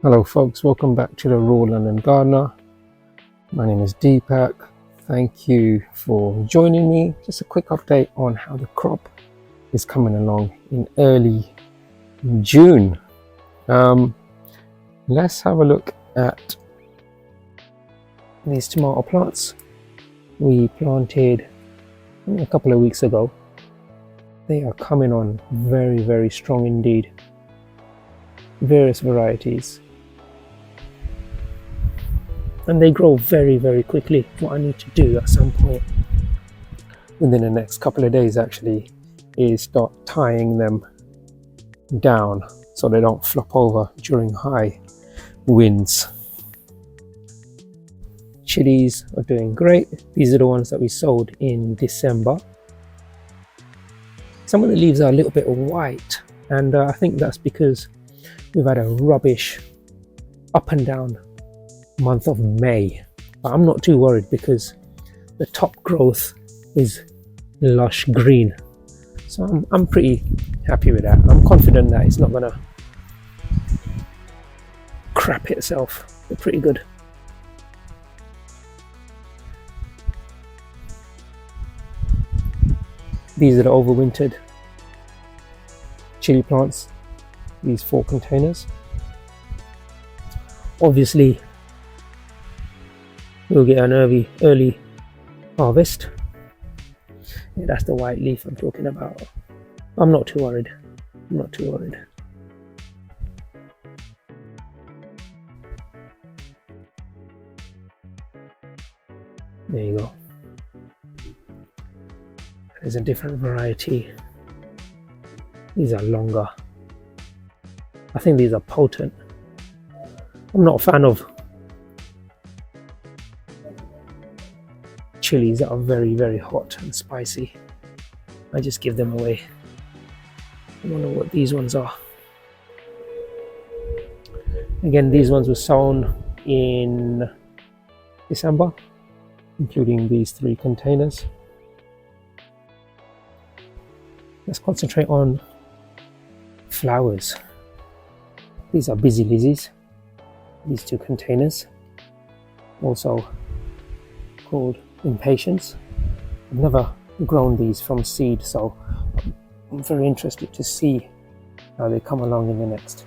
Hello folks, welcome back to the Raw London Gardener. My name is Deepak. Thank you for joining me. Just a quick update on how the crop is coming along in early June. Let's have a look at these tomato plants we planted a couple of weeks ago. They are coming on very, very strong indeed. Various varieties. And they grow very, very quickly. What I need to do at some point within the next couple of days actually is start tying them down so they don't flop over during high winds. Chilies are doing great. These are the ones that we sowed in December. Some of the leaves are a little bit white, and I think that's because we've had a rubbish up and down month of May, but I'm not too worried because the top growth is lush green, so I'm pretty happy with that. I'm confident that it's not gonna crap itself. They're pretty good. These are the overwintered chili plants, these 4 containers. Obviously we'll get an early harvest. Yeah, that's the white leaf I'm talking about. I'm not too worried. There you go. There's a different variety. These are longer. I think these are potent. I'm not a fan of chilies that are very, very hot and spicy. I just give them away. I wonder what these ones are. Again, these ones were sown in December, including these 3 containers. Let's concentrate on flowers. These are busy lizzies, these 2 containers, also called impatiens. I've never grown these from seed, so I'm very interested to see how they come along in the next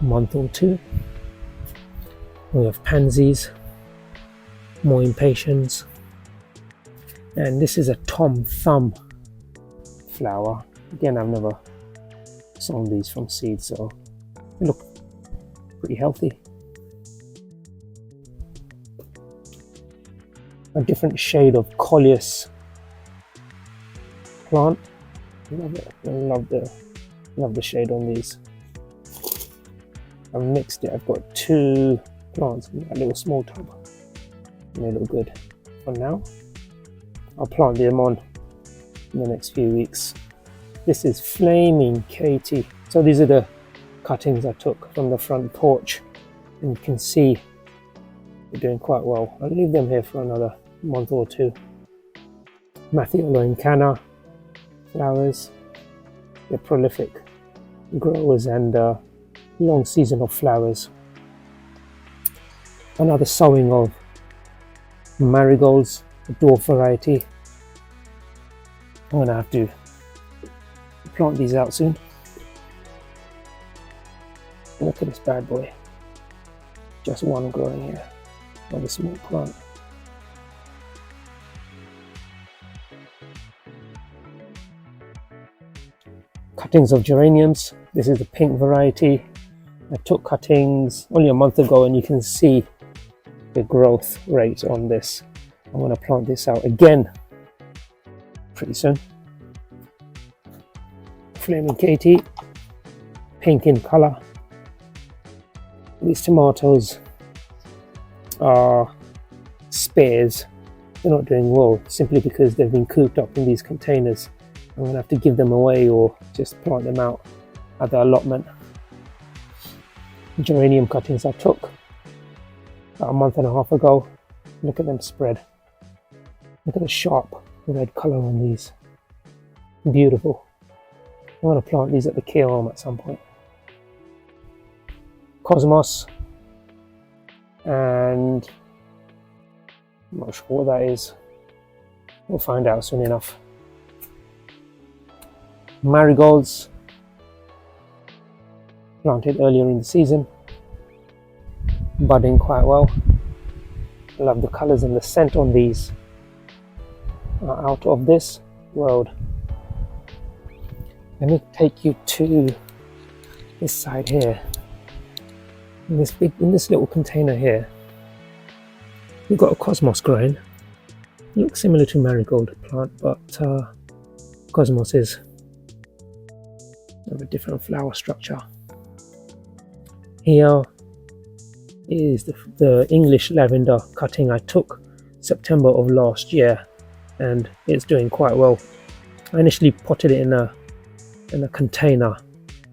month or 2. We have pansies, more impatiens, and this is a Tom Thumb flower. Again, I've never sown these from seed, so they look pretty healthy. A different shade of Coleus plant. Love it. I love the shade on these. I've mixed it. I've got 2 plants in a little small tub, and they look good. For now, I'll plant them on in the next few weeks. This is Flaming Katie. So these are the cuttings I took from the front porch, and you can see they're doing quite well. I'll leave them here for another month or 2. Matthiola incana flowers. They're prolific growers and long seasonal flowers. Another sowing of marigolds, a dwarf variety. I'm gonna have to plant these out soon. Look at this bad boy. Just one growing here. Another small plant. Cuttings of geraniums. This is the pink variety. I took cuttings only a month ago, and you can see the growth rate on this. I'm going to plant this out again pretty soon. Flaming Katie, pink in color. These tomatoes are spares. They're not doing well simply because they've been cooped up in these containers. I'm going to have to give them away or just plant them out at the allotment. Geranium cuttings I took about a month and a half ago. Look at them spread. Look at the sharp red color on these. Beautiful. I'm going to plant these at the care home at some point. Cosmos, and I'm not sure what that is. We'll find out soon enough. Marigolds, planted earlier in the season, budding quite well. I love the colors and the scent on these are out of this world. Let me take you to this side here. In this little container here, we've got a Cosmos growing. Looks similar to marigold plant, but Cosmos is of a different flower structure. Here is the English lavender cutting I took September of last year, and it's doing quite well. I initially potted it in a container,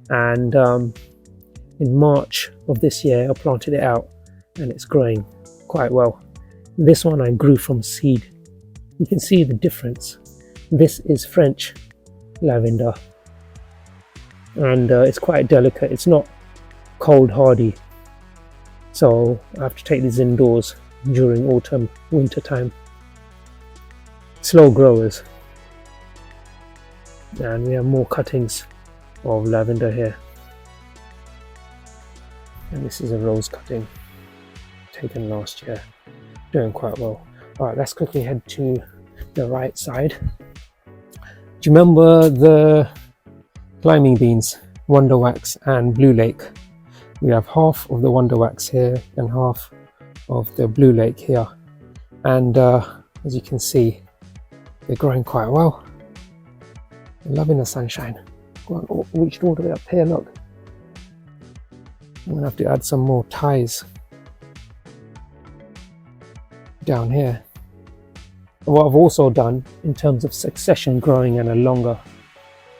and in March of this year I planted it out, and it's growing quite well. This one I grew from seed. You can see the difference. This is French lavender, and it's quite delicate. It's not cold hardy, so I have to take these indoors during autumn, winter time. Slow growers, and we have more cuttings of lavender here, and this is a rose cutting taken last year, doing quite well. All right, let's quickly head to the right side. Do you remember the climbing beans, Wonder Wax and Blue Lake? We have half of the Wonder Wax here and half of the Blue Lake here, and as you can see, they're growing quite well. They're loving the sunshine. Reached all the way up here, look. I'm gonna have to add some more ties down here. What I've also done in terms of succession growing and a longer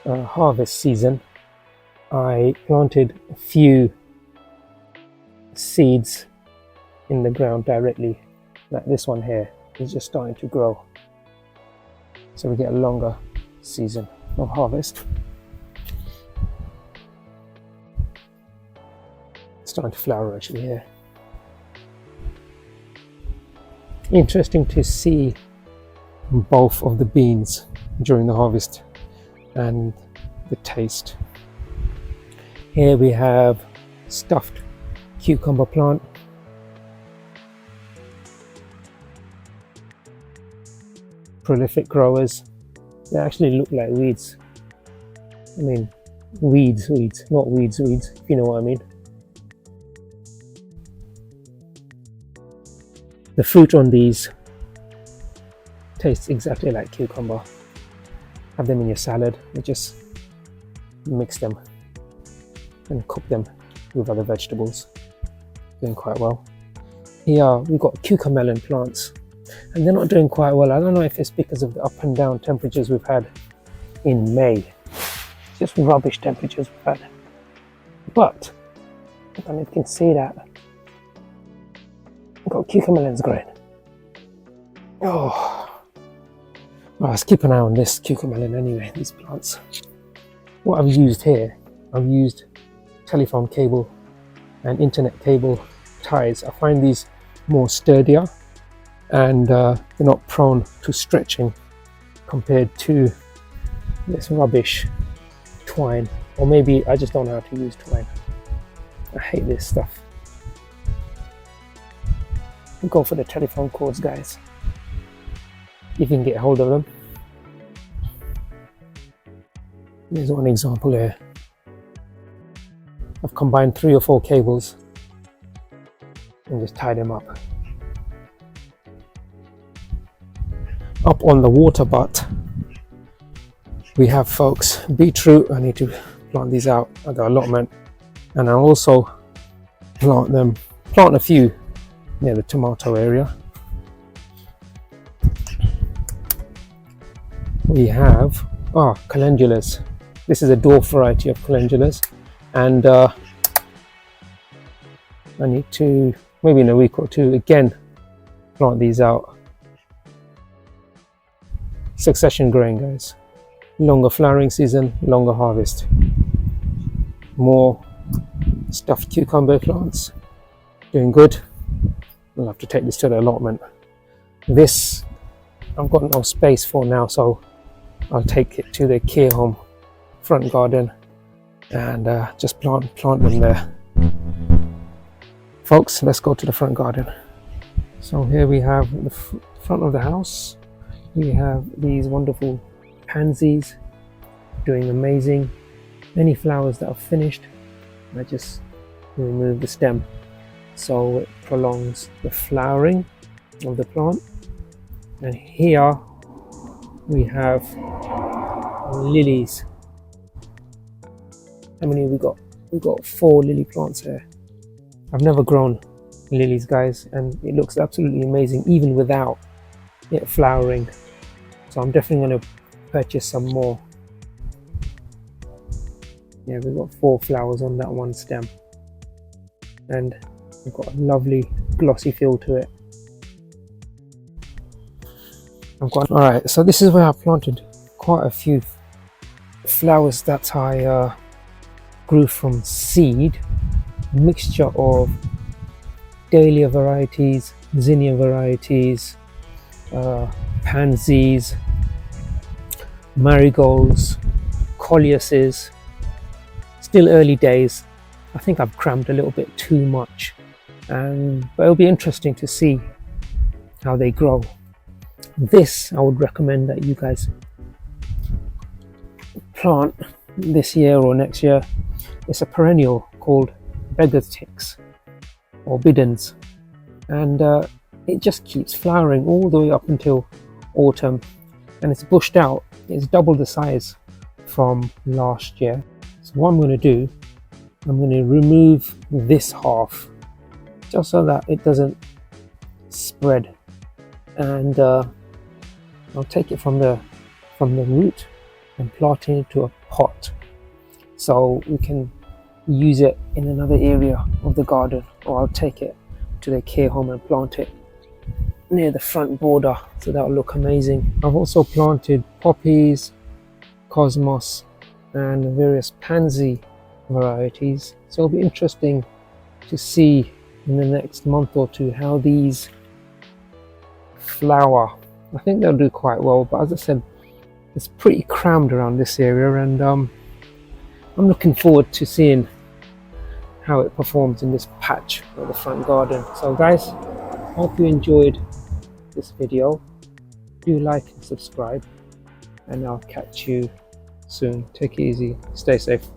harvest season, I planted a few seeds in the ground directly, like this one here is just starting to grow, so we get a longer season of harvest. It's starting to flower actually here. Interesting to see both of the beans during the harvest and the taste. Here we have stuffed cucumber plant. Prolific growers. They actually look like weeds. I mean, weeds, not weeds, if you know what I mean. The fruit on these tastes exactly like cucumber. Have them in your salad and just mix them and cook them with other vegetables. Doing quite well. Here we've got cucamelon plants, and they're not doing quite well. I don't know if it's because of the up and down temperatures we've had in May. Just rubbish temperatures we've had. But I don't know if you can see that. We've got cucamelons growing. Oh. Well, let's keep an eye on this cucamelon anyway, these plants. What I've used here, I've used telephone cable and internet cable ties. I find these more sturdier, and they're not prone to stretching compared to this rubbish twine. Or maybe I just don't know how to use twine. I hate this stuff. Go for the telephone cords, guys, if you can get hold of them. There's one example here. I've combined 3 or 4 cables and just tied them up. Up on the water butt, we have, folks, beetroot. I need to plant these out at the allotment, and I'll also plant a few near the tomato area. We have calendulas. This is a dwarf variety of calendulas, and I need to, maybe in a week or two, again plant these out. Succession growing, guys. Longer flowering season, longer harvest. More stuffed cucumber plants, doing good. I'll have to take this to the allotment. This I've got no space for now, so I'll take it to the care home front garden and just plant them there. Folks, let's go to the front garden. So here we have the front of the house. We have these wonderful pansies doing amazing. Many flowers that are finished. I just remove the stem so it prolongs the flowering of the plant. And here we have lilies. How many have we got? We've got 4 lily plants here. I've never grown lilies, guys, and it looks absolutely amazing even without it flowering. So I'm definitely going to purchase some more. Yeah, we've got 4 flowers on that one stem, and we've got a lovely glossy feel to it. Alright, so this is where I planted quite a few flowers that I grew from seed, a mixture of dahlia varieties, zinnia varieties, pansies, marigolds, coleuses. Still early days. I think I've crammed a little bit too much, but it'll be interesting to see how they grow. This I would recommend that you guys plant this year or next year. It's a perennial called beggar's ticks or biddens, and it just keeps flowering all the way up until autumn, and it's bushed out. It's double the size from last year. So what I'm going to do, I'm going to remove this half just so that it doesn't spread, and I'll take it from the root and plant it into a pot so we can use it in another area of the garden, or I'll take it to the care home and plant it near the front border, so that'll look amazing. I've also planted poppies, cosmos, and various pansy varieties, so it'll be interesting to see in the next month or two how these flower. I think they'll do quite well, but as I said, it's pretty crammed around this area, and I'm looking forward to seeing how it performs in this patch of the front garden. So guys, hope you enjoyed this video. Do like and subscribe, and I'll catch you soon. Take it easy, stay safe.